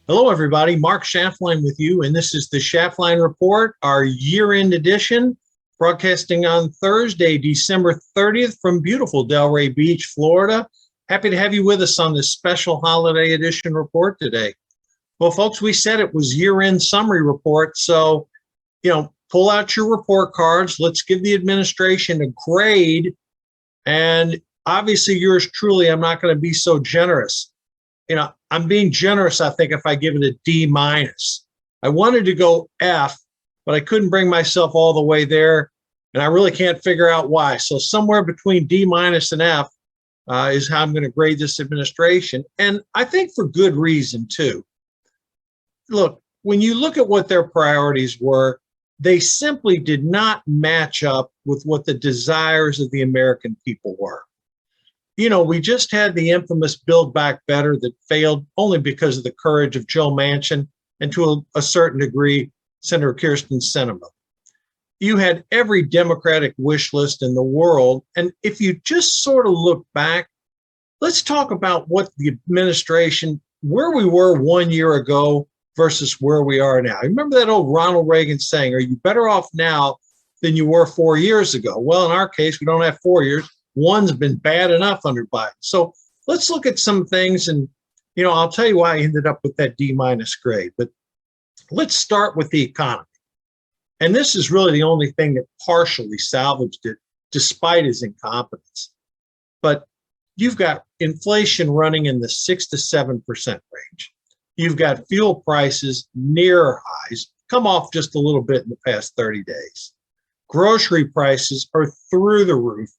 Hello, everybody. Mark Schaftlein with you, and this is the Schaftlein Report, our year-end edition, broadcasting on Thursday, December 30th from beautiful Delray Beach, Florida. Happy to have you with us on this special holiday edition report today. Well, folks, we said it was year-end summary report, so, pull out your report cards. Let's give the administration a grade, and obviously yours truly, I'm not going to be so generous. I'm being generous, I think, if I give it a D-. I wanted to go F, but I couldn't bring myself all the way there, and I really can't figure out why. So somewhere between D- and F is how I'm going to grade this administration, and I think for good reason, too. Look, when you look at what their priorities were, they simply did not match up with what the desires of the American people were. We just had the infamous Build Back Better that failed only because of the courage of Joe Manchin and to a certain degree, Senator Kirsten Sinema. You had every Democratic wish list in the world. And if you just sort of look back, let's talk about what the administration, where we were 1 year ago versus where we are now. Remember that old Ronald Reagan saying, are you better off now than you were 4 years ago? Well, in our case, we don't have 4 years. One's been bad enough under Biden. So let's look at some things, and I'll tell you why I ended up with that D- grade. But let's start with the economy. And this is really the only thing that partially salvaged it, despite his incompetence. But you've got inflation running in the 6 to 7% range. You've got fuel prices near highs, come off just a little bit in the past 30 days. Grocery prices are through the roof.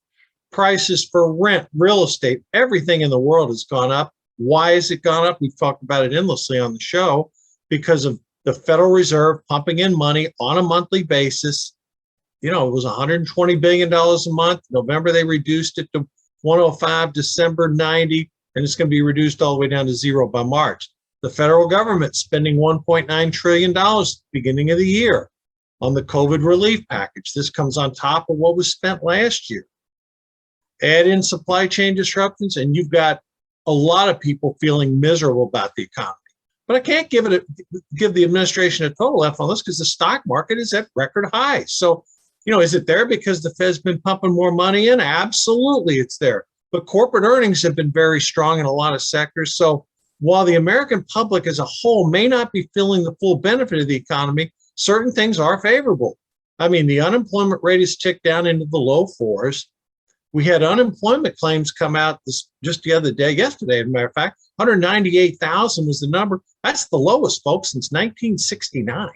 Prices for rent, real estate, everything in the world has gone up. Why has it gone up? We've talked about it endlessly on the show because of the Federal Reserve pumping in money on a monthly basis. It was $120 billion a month. November, they reduced it to 105, December 90, and it's going to be reduced all the way down to zero by March. The federal government spending $1.9 trillion at the beginning of the year on the COVID relief package. This comes on top of what was spent last year. Add in supply chain disruptions, and you've got a lot of people feeling miserable about the economy. But I can't give the administration a total F on this because the stock market is at record highs. So, is it there because the Fed's been pumping more money in? Absolutely, it's there. But corporate earnings have been very strong in a lot of sectors. So while the American public as a whole may not be feeling the full benefit of the economy, certain things are favorable. I mean, the unemployment rate has ticked down into the low fours. We had unemployment claims come out just the other day, yesterday, as a matter of fact, 198,000 was the number. That's the lowest, folks, since 1969.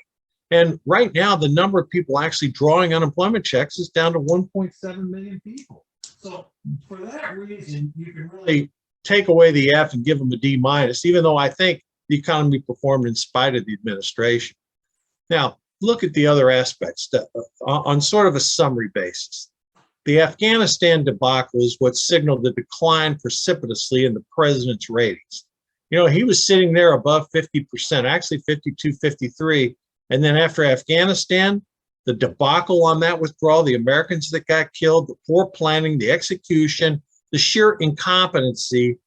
And right now, the number of people actually drawing unemployment checks is down to 1.7 million people. So for that reason, you can really take away the F and give them a D-, even though I think the economy performed in spite of the administration. Now, look at the other aspects on sort of a summary basis. The Afghanistan debacle is what signaled the decline precipitously in the president's ratings. He was sitting there above 50%, actually 52, 53. And then after Afghanistan, the debacle on that withdrawal, the Americans that got killed, the poor planning, the execution, the sheer incompetency,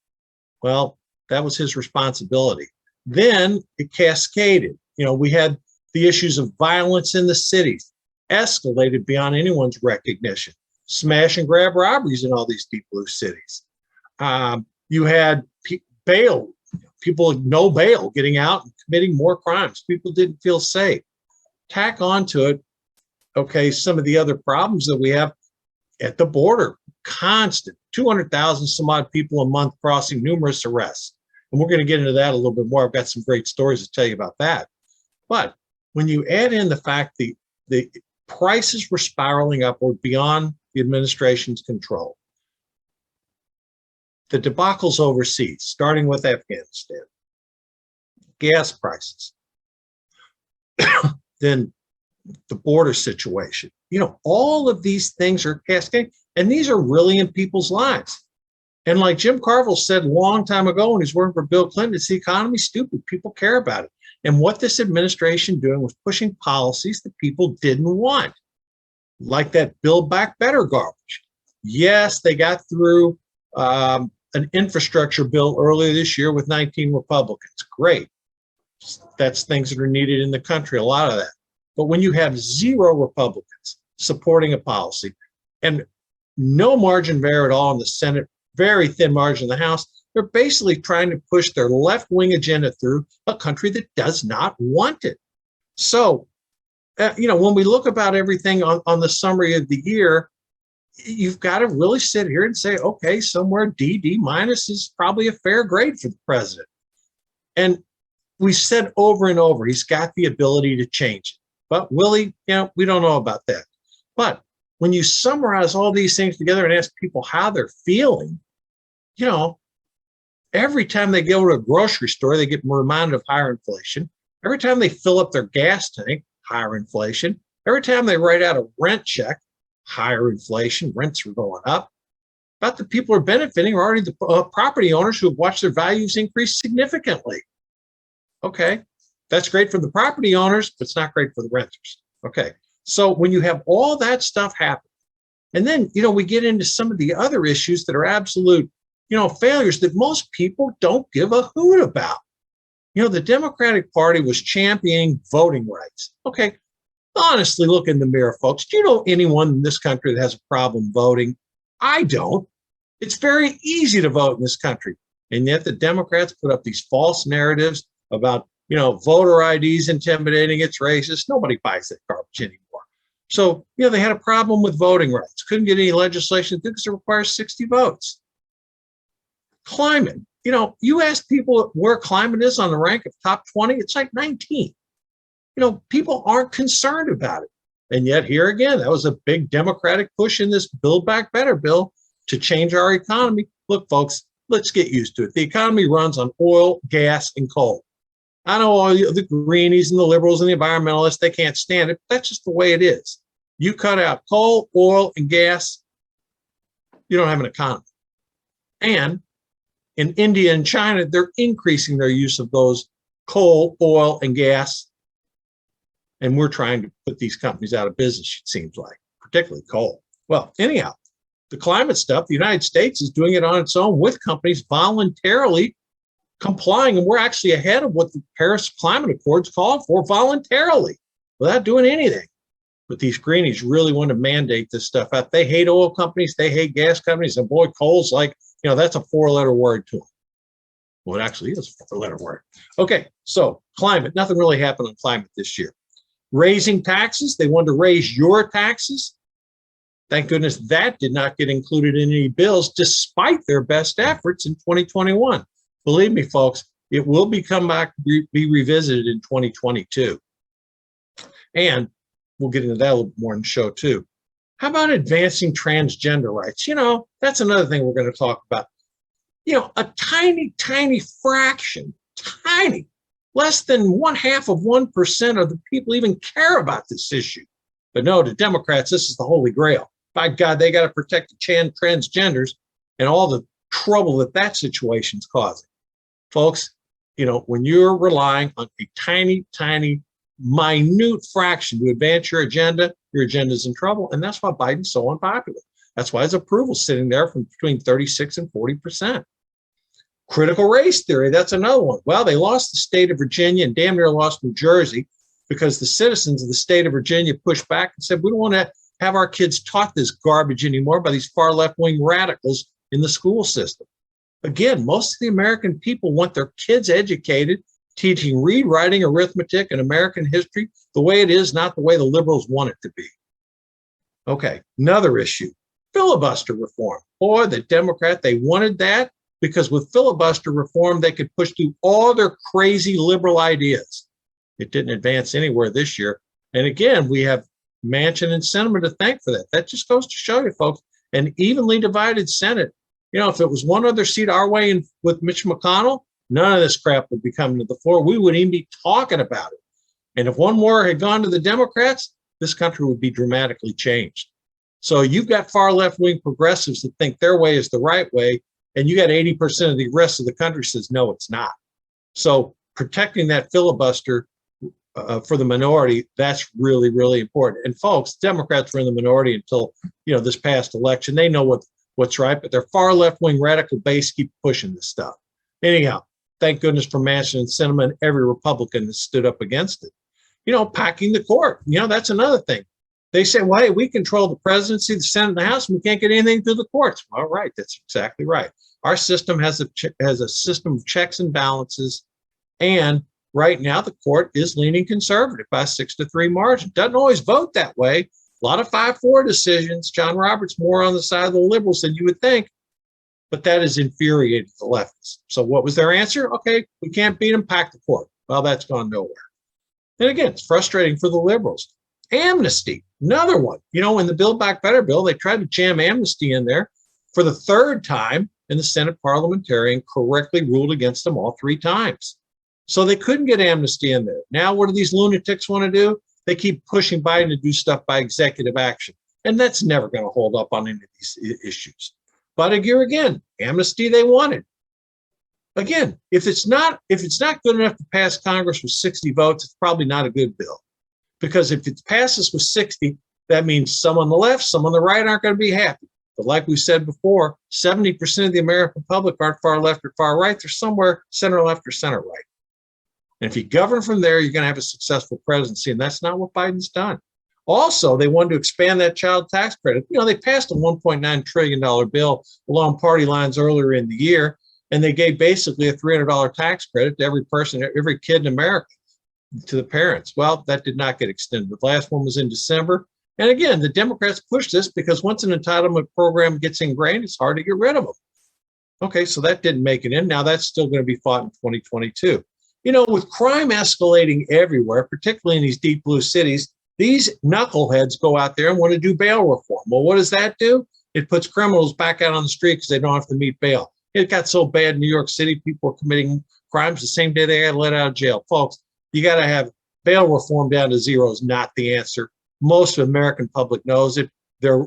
well, that was his responsibility. Then it cascaded. We had the issues of violence in the cities, escalated beyond anyone's recognition. Smash and grab robberies in all these deep blue cities. You had bail, people with no bail getting out and committing more crimes. People didn't feel safe. Tack onto it, some of the other problems that we have at the border, constant 200,000 some odd people a month crossing, numerous arrests. And we're going to get into that a little bit more. I've got some great stories to tell you about that. But when you add in the fact the prices were spiraling upward beyond the administration's control. The debacles overseas, starting with Afghanistan, gas prices, then the border situation. All of these things are cascading, and these are really in people's lives. And like Jim Carville said a long time ago when he was working for Bill Clinton, it's the economy's stupid. People care about it. And what this administration doing was pushing policies that people didn't want. like that Build Back Better garbage. Yes, they got through an infrastructure bill earlier this year with 19 Republicans. Great. That's things that are needed in the country, a lot of that. But when you have 0 Republicans supporting a policy and no margin of error at all in the Senate, very thin margin in the House, they're basically trying to push their left-wing agenda through a country that does not want it. So, when we look about everything on the summary of the year, you've got to really sit here and say, okay, somewhere D minus is probably a fair grade for the president. And we said over and over, he's got the ability to change it. But will he? We don't know about that. But when you summarize all these things together and ask people how they're feeling, every time they go to a grocery store, they get reminded of higher inflation. Every time they fill up their gas tank, higher inflation. Every time they write out a rent check, higher inflation, rents are going up. But the people who are benefiting are already the property owners who have watched their values increase significantly. Okay, that's great for the property owners, but it's not great for the renters. Okay, so when you have all that stuff happen, and then, we get into some of the other issues that are absolute, failures that most people don't give a hoot about. The Democratic Party was championing voting rights. Okay, honestly, look in the mirror, folks. Do you know anyone in this country that has a problem voting? I don't. It's very easy to vote in this country. And yet the Democrats put up these false narratives about, voter IDs intimidating, it's racist. Nobody buys that garbage anymore. So, they had a problem with voting rights. Couldn't get any legislation because it requires 60 votes. Climate. You ask people where climate is on the rank of top 20, it's like 19. People aren't concerned about it. And yet here again, that was a big Democratic push in this Build Back Better bill to change our economy. Look, folks, let's get used to it. The economy runs on oil, gas, and coal. I know all the greenies and the liberals and the environmentalists, they can't stand it. But that's just the way it is. You cut out coal, oil, and gas, you don't have an economy. And in India and China, they're increasing their use of those coal, oil, and gas. And we're trying to put these companies out of business, it seems like, particularly coal. Well, anyhow, the climate stuff, the United States is doing it on its own with companies voluntarily complying. And we're actually ahead of what the Paris Climate Accords called for voluntarily without doing anything. But these greenies really want to mandate this stuff out. They hate oil companies. They hate gas companies. And boy, coal's like, that's a 4-letter word to them. Well, it actually is a 4-letter word. Okay, so climate, nothing really happened on climate this year. Raising taxes, they wanted to raise your taxes. Thank goodness that did not get included in any bills, despite their best efforts in 2021. Believe me, folks, it will come back to be revisited in 2022. And we'll get into that a little more in the show too. How about advancing transgender rights? That's another thing we're going to talk about. A tiny, tiny fraction, less than 0.5% of the people even care about this issue. But no, to Democrats, this is the holy grail. By God, they got to protect the transgenders and all the trouble that situation's causing. Folks, when you're relying on a tiny, tiny, minute fraction to advance your agenda's in trouble. And that's why Biden's so unpopular. That's why his approval's sitting there from between 36 and 40%. Critical race theory, that's another one. Well, they lost the state of Virginia and damn near lost New Jersey because the citizens of the state of Virginia pushed back and said, we don't want to have our kids taught this garbage anymore by these far left-wing radicals in the school system. Again, most of the American people want their kids educated, teaching read, writing, arithmetic, and American history the way it is, not the way the liberals want it to be. Okay, another issue, filibuster reform. Boy, the Democrat, they wanted that because with filibuster reform, they could push through all their crazy liberal ideas. It didn't advance anywhere this year. And again, we have Manchin and Sinema to thank for that. That just goes to show you, folks, an evenly divided Senate. If it was one other seat our way with Mitch McConnell, none of this crap would be coming to the floor. We wouldn't even be talking about it. And if one more had gone to the Democrats, this country would be dramatically changed. So you've got far left-wing progressives that think their way is the right way, and you got 80% of the rest of the country says, no, it's not. So protecting that filibuster for the minority, that's really, really important. And folks, Democrats were in the minority until, this past election. They know what's right, but their far left-wing radical base keep pushing this stuff. Anyhow, thank goodness for Manchin and Sinema and every Republican that stood up against it. Packing the court. That's another thing. They say, well, hey, we control the presidency, the Senate, and the House, and we can't get anything through the courts. All right, that's exactly right. Our system has a system of checks and balances, and right now the court is leaning conservative by a 6-3 margin. Doesn't always vote that way. A lot of 5-4 decisions. John Roberts more on the side of the liberals than you would think, but that is infuriating the leftists. So what was their answer? Okay, we can't beat them, pack the court. Well, that's gone nowhere. And again, it's frustrating for the liberals. Amnesty, another one. In the Build Back Better bill, they tried to jam amnesty in there for the third time, and the Senate parliamentarian correctly ruled against them all 3 times. So they couldn't get amnesty in there. Now, what do these lunatics want to do? They keep pushing Biden to do stuff by executive action. And that's never going to hold up on any of these issues. But again, amnesty they wanted. Again, if it's not good enough to pass Congress with 60 votes, it's probably not a good bill. Because if it passes with 60, that means some on the left, some on the right aren't going to be happy. But like we said before, 70% of the American public aren't far left or far right. They're somewhere center left or center right. And if you govern from there, you're going to have a successful presidency. And that's not what Biden's done. Also, they wanted to expand that child tax credit. They passed a $1.9 trillion bill along party lines earlier in the year, and they gave basically a $300 tax credit to every person, every kid in America, to the parents. Well, that did not get extended. The last one was in December. And again, the Democrats pushed this because once an entitlement program gets ingrained, it's hard to get rid of them. Okay, so that didn't make it in. Now that's still going to be fought in 2022. With crime escalating everywhere, particularly in these deep blue cities, these knuckleheads go out there and want to do bail reform. Well, what does that do? It puts criminals back out on the street because they don't have to meet bail. It got so bad in New York City, people were committing crimes the same day they got let out of jail. Folks, you got to have bail reform down to 0 is not the answer. Most of the American public knows it. They're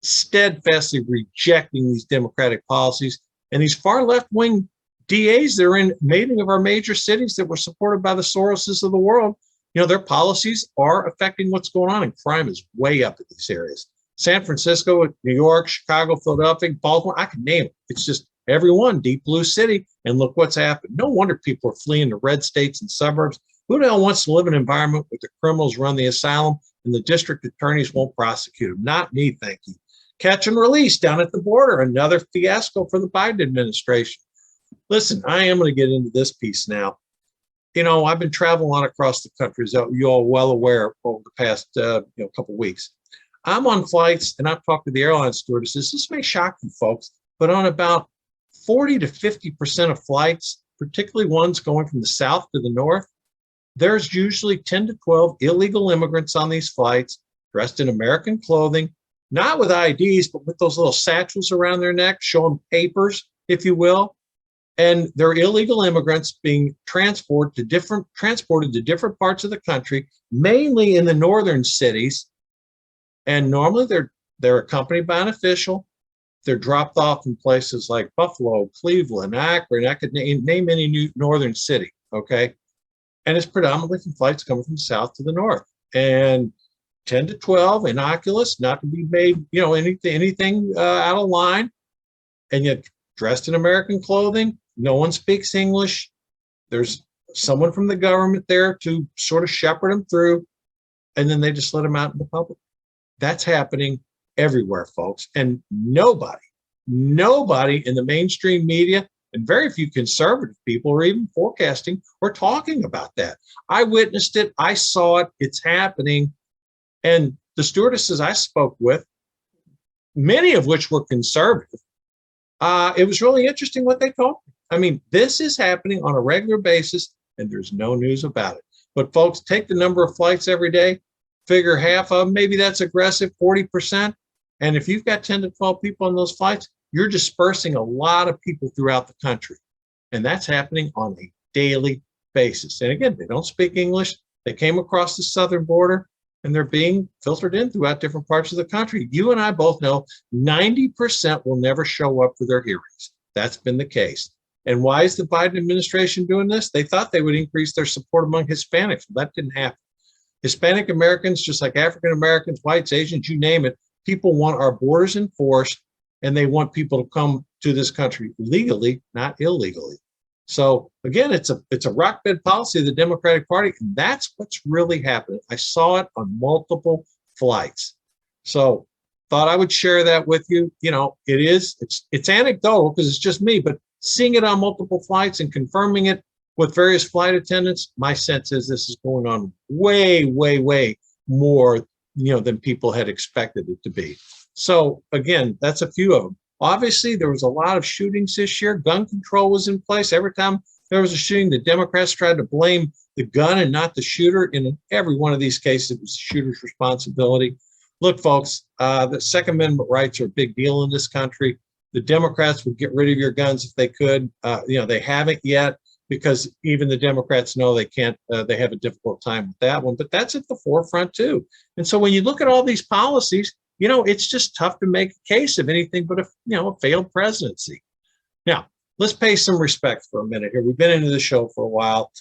steadfastly rejecting these democratic policies. And these far left-wing DAs, they're in many of our major cities that were supported by the Soroses of the world. Their policies are affecting what's going on, and crime is way up in these areas. San Francisco, New York, Chicago, Philadelphia, Baltimore, I can name it. It's just everyone, deep blue city, and look what's happened. No wonder people are fleeing to red states and suburbs. Who the hell wants to live in an environment where the criminals run the asylum and the district attorneys won't prosecute them? Not me, thank you. Catch and release down at the border, another fiasco for the Biden administration. Listen, I am going to get into this piece now. I've been traveling a lot across the country, as you all well aware, over the past couple of weeks. I'm on flights, and I've talked to the airline stewardesses. This may shock you folks, but on about 40 to 50% of flights, particularly ones going from the south to the north, there's usually 10 to 12 illegal immigrants on these flights, dressed in American clothing, not with IDs, but with those little satchels around their neck, showing papers, if you will. And they're illegal immigrants being transported to different parts of the country, mainly in the northern cities. And normally they're accompanied by an official. They're dropped off in places like Buffalo, Cleveland, Akron. I could name any new northern city. Okay. And it's predominantly from flights coming from south to the north. And 10 to 12, innocuous, not to be made, anything out of line. And yet dressed in American clothing. No one speaks English. There's someone from the government there to sort of shepherd them through, and then they just let them out in the public. That's happening everywhere, folks. And nobody in the mainstream media, and very few conservative people are even forecasting or talking about that. I witnessed it. I saw it. It's happening. And the stewardesses I spoke with, many of which were conservative, it was really interesting what they told me. I mean, this is happening on a regular basis, and there's no news about it. But folks, take the number of flights every day, figure half of them, maybe that's aggressive, 40%. And if you've got 10 to 12 people on those flights, you're dispersing a lot of people throughout the country. And that's happening on a daily basis. And again, they don't speak English. They came across the southern border, and they're being filtered in throughout different parts of the country. You and I both know 90% will never show up for their hearings. That's been the case. And why is the Biden administration doing this? They thought they would increase their support among Hispanics. Well, that didn't happen. Hispanic Americans, just like African Americans, whites, Asians, you name it, people want our borders enforced, and they want people to come to this country legally, not illegally. So again, it's a rock bed policy of the Democratic Party, and that's what's really happening. I saw it on multiple flights. So thought I would share that with you. You know, it's anecdotal because it's just me, but seeing it on multiple flights and confirming it with various flight attendants, my sense is this is going on way, way, way more, than people had expected it to be. So again, that's a few of them. Obviously, there was a lot of shootings this year. Gun control was in place. Every time there was a shooting, the Democrats tried to blame the gun and not the shooter. And in every one of these cases, it was the shooter's responsibility. Look, folks, the Second Amendment rights are a big deal in this country. The Democrats would get rid of your guns if they could. They haven't yet because even the Democrats know they can't. They have a difficult time with that one. But that's at the forefront too. And so when you look at all these policies, it's just tough to make a case of anything but a failed presidency. Now, let's pay some respect for a minute here. We've been into the show for a while.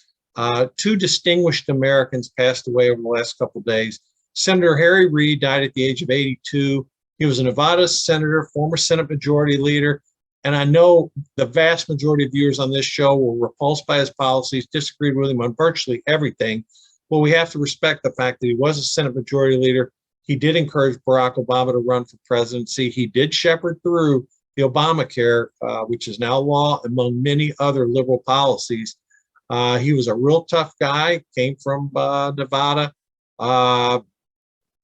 Two distinguished Americans passed away over the last couple of days. Senator Harry Reid died at the age of 82. He was a Nevada senator, former Senate Majority Leader, and I know the vast majority of viewers on this show were repulsed by his policies, disagreed with him on virtually everything. Well, we have to respect the fact that he was a Senate Majority Leader. He did encourage Barack Obama to run for presidency. He did shepherd through the Obamacare, which is now law, among many other liberal policies. He was a real tough guy, came from Nevada.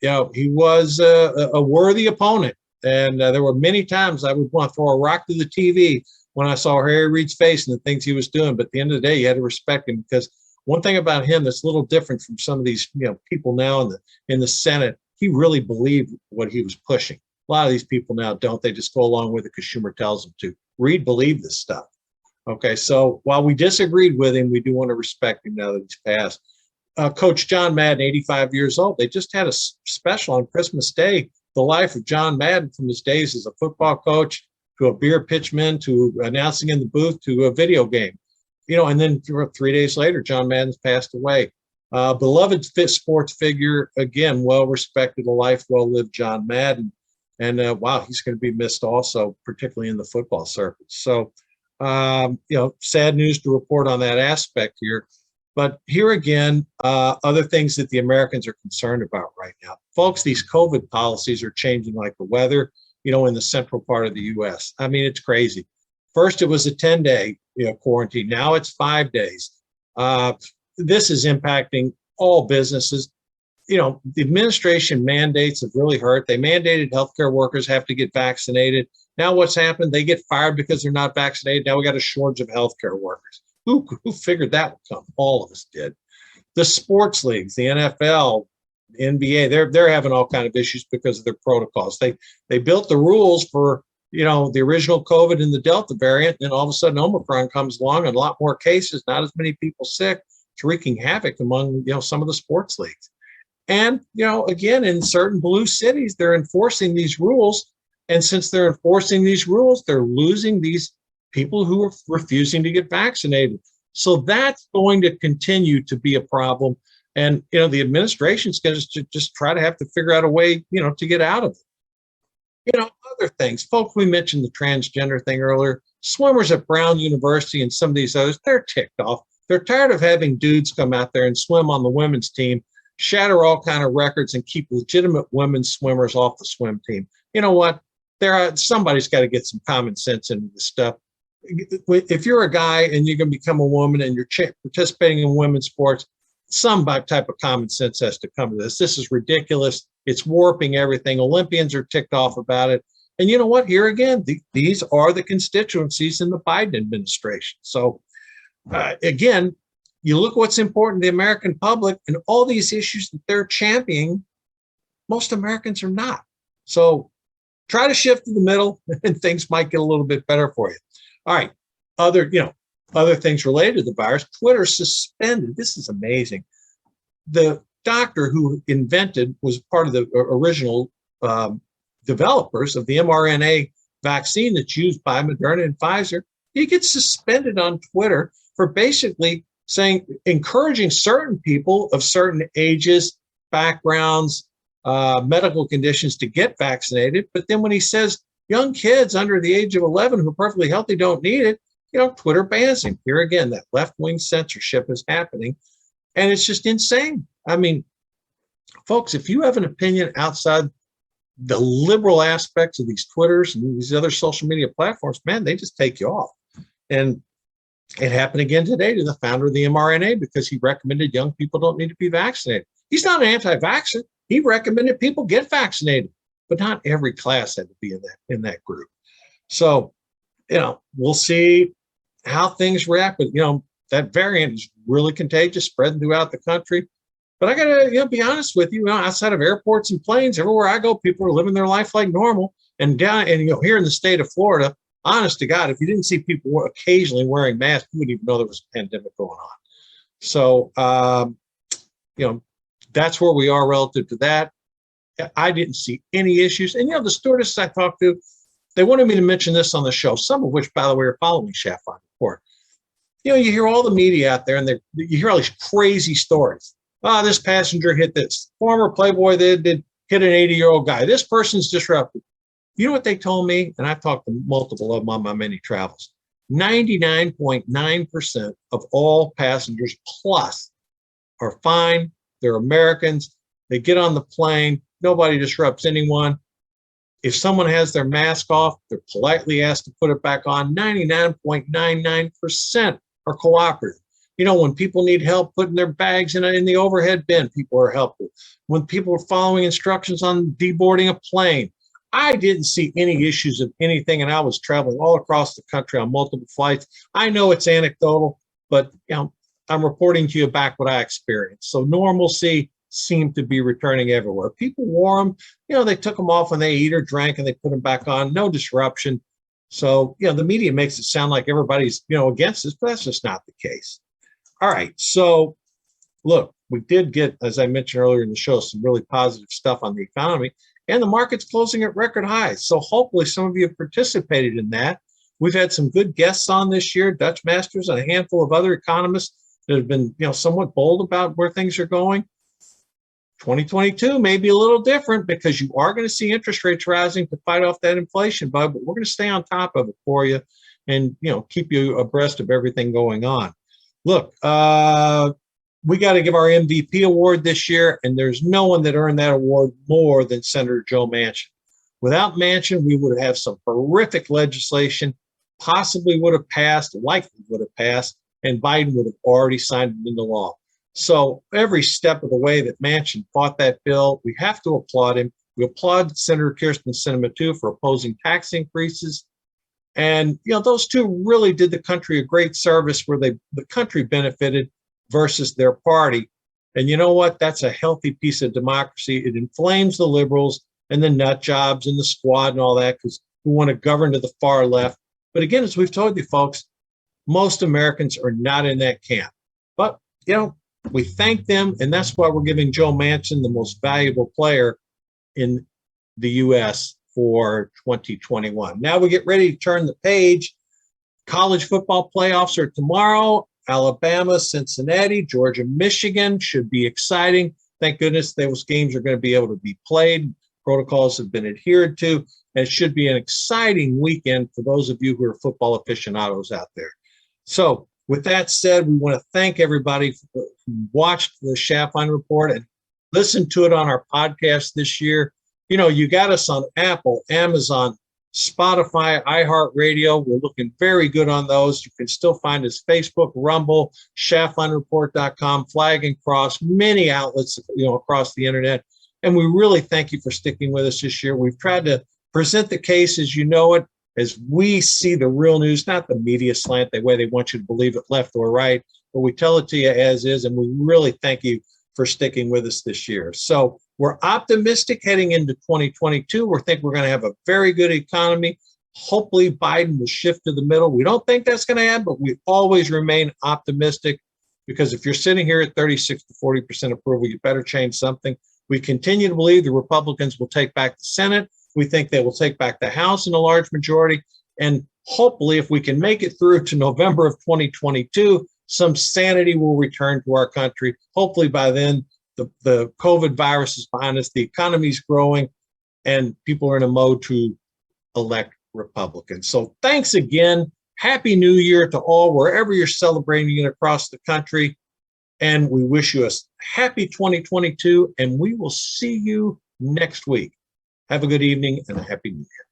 He was a worthy opponent. And there were many times I would want to throw a rock through the TV when I saw Harry Reid's face and the things he was doing. But at the end of the day, you had to respect him, because one thing about him that's a little different from some of these people now in the Senate, he really believed what he was pushing. A lot of these people now don't. They just go along with it because Schumer tells them to. Reid believed this stuff. Okay, so while we disagreed with him, we do want to respect him now that he's passed. Coach John Madden, 85 years old. They just had a special on Christmas Day, the life of John Madden from his days as a football coach to a beer pitchman to announcing in the booth to a video game. And then 3 days later, John Madden's passed away. Beloved sports figure, again, well-respected, a life well-lived, John Madden. And wow, he's going to be missed also, particularly in the football circuit. So, sad news to report on that aspect here. But here again, other things that the Americans are concerned about right now. Folks, these COVID policies are changing like the weather, in the central part of the U.S. I mean, it's crazy. First, it was a 10-day quarantine. Now it's 5 days. This is impacting all businesses. The administration mandates have really hurt. They mandated healthcare workers have to get vaccinated. Now what's happened? They get fired because they're not vaccinated. Now we got a shortage of healthcare workers. Who figured that would come? All of us did. The sports leagues, the NFL, NBA, they're having all kind of issues because of their protocols. They built the rules for the original COVID and the Delta variant, and all of a sudden Omicron comes along and a lot more cases, not as many people sick. It's wreaking havoc among some of the sports leagues. And again, in certain blue cities, they're enforcing these rules, and since they're enforcing these rules, they're losing these people who are refusing to get vaccinated. So that's going to continue to be a problem. And, the administration's going to just try to have to figure out a way, to get out of it. Other things, folks, we mentioned the transgender thing earlier. Swimmers at Brown University and some of these others, they're ticked off. They're tired of having dudes come out there and swim on the women's team, shatter all kind of records, and keep legitimate women's swimmers off the swim team. You know what? Somebody's got to get some common sense into this stuff. If you're a guy and you're going to become a woman and you're participating in women's sports, some type of common sense has to come to this. This is ridiculous. It's warping everything. Olympians are ticked off about it. And you know what? Here again, these are the constituencies in the Biden administration. So again, you look what's important to the American public, and all these issues that they're championing, most Americans are not. So try to shift to the middle and things might get a little bit better for you. All right. Other things related to the virus, Twitter suspended. This is amazing. The doctor who was part of the original developers of the mRNA vaccine that's used by Moderna and Pfizer. he gets suspended on Twitter for basically saying, encouraging certain people of certain ages, backgrounds, medical conditions to get vaccinated. But then when he says young kids under the age of 11 who are perfectly healthy don't need it, Twitter bans him. Here again, that left-wing censorship is happening, and it's just insane. I mean, folks, if you have an opinion outside the liberal aspects of these Twitters and these other social media platforms, man, they just take you off. And it happened again today to the founder of the mRNA because he recommended young people don't need to be vaccinated. He's not an anti-vaxxer. He recommended people get vaccinated, but not every class had to be in that group. So, we'll see how things react. But, that variant is really contagious, spreading throughout the country. But I got to be honest with you, outside of airports and planes, everywhere I go, people are living their life like normal. And here in the state of Florida, honest to God, if you didn't see people occasionally wearing masks, you wouldn't even know there was a pandemic going on. So, that's where we are relative to that. I didn't see any issues. And, the stewardesses I talked to, they wanted me to mention this on the show, some of which, by the way, are following Schaftlein Report. You hear all the media out there, and you hear all these crazy stories. This passenger hit this. Former Playboy did hit an 80-year-old guy. This person's disrupted. You know what they told me? And I've talked to multiple of them on my many travels. 99.9% of all passengers plus are fine. They're Americans. They get on the plane. Nobody disrupts anyone. If someone has their mask off, they're politely asked to put it back on. 99.99% are cooperative. When people need help putting their bags in the overhead bin, people are helpful. When people are following instructions on deboarding a plane, I didn't see any issues of anything, and I was traveling all across the country on multiple flights. I know it's anecdotal, but I'm reporting to you back what I experienced. So normalcy seemed to be returning everywhere. People wore them, they took them off when they ate or drank, and they put them back on. No disruption. So the media makes it sound like everybody's against this, but that's just not the case. All right, so look, we did get, as I mentioned earlier in the show, some really positive stuff on the economy, and the market's closing at record highs. So hopefully some of you have participated in that. We've had some good guests on this year, Dutch Masters and a handful of other economists that have been, somewhat bold about where things are going. 2022 may be a little different because you are going to see interest rates rising to fight off that inflation bug, but we're going to stay on top of it for you and, keep you abreast of everything going on. Look, we got to give our MVP award this year, and there's no one that earned that award more than Senator Joe Manchin. Without Manchin, we would have some horrific legislation, possibly would have passed, likely would have passed, and Biden would have already signed it into law. So every step of the way that Manchin fought that bill, we have to applaud him. We applaud Senator Kirsten Sinema, too, for opposing tax increases. And, those two really did the country a great service where the country benefited versus their party. And you know what? That's a healthy piece of democracy. It inflames the liberals and the nut jobs and the squad and all that because we want to govern to the far left. But again, as we've told you, folks, most Americans are not in that camp. But, we thank them, and that's why we're giving Joe Manchin the most valuable player in the U.S. for 2021. Now we get ready to turn the page. College football playoffs are tomorrow. Alabama, Cincinnati, Georgia, Michigan should be exciting. Thank goodness those games are going to be able to be played. Protocols have been adhered to, and it should be an exciting weekend for those of you who are football aficionados out there. So with that said, we want to thank everybody who watched the Schaftlein Report and listened to it on our podcast this year. You got us on Apple, Amazon, Spotify, iHeartRadio. We're looking very good on those. You can still find us Facebook, Rumble, SchaftlineReport.com, Flag and Cross, many outlets, across the internet. And we really thank you for sticking with us this year. We've tried to present the case as you know it, as we see the real news, not the media slant, the way they want you to believe it left or right, but we tell it to you as is. And we really thank you for sticking with us this year. So we're optimistic heading into 2022. We think we're going to have a very good economy. Hopefully Biden will shift to the middle. We don't think that's going to happen, but we always remain optimistic because if you're sitting here at 36 to 40% approval, you better change something. We continue to believe the Republicans will take back the Senate. We think they will take back the House in a large majority. And hopefully, if we can make it through to November of 2022, some sanity will return to our country. Hopefully by then, the COVID virus is behind us, the economy is growing, and people are in a mode to elect Republicans. So thanks again. Happy New Year to all, wherever you're celebrating it across the country. And we wish you a happy 2022, and we will see you next week. Have a good evening and a happy New Year.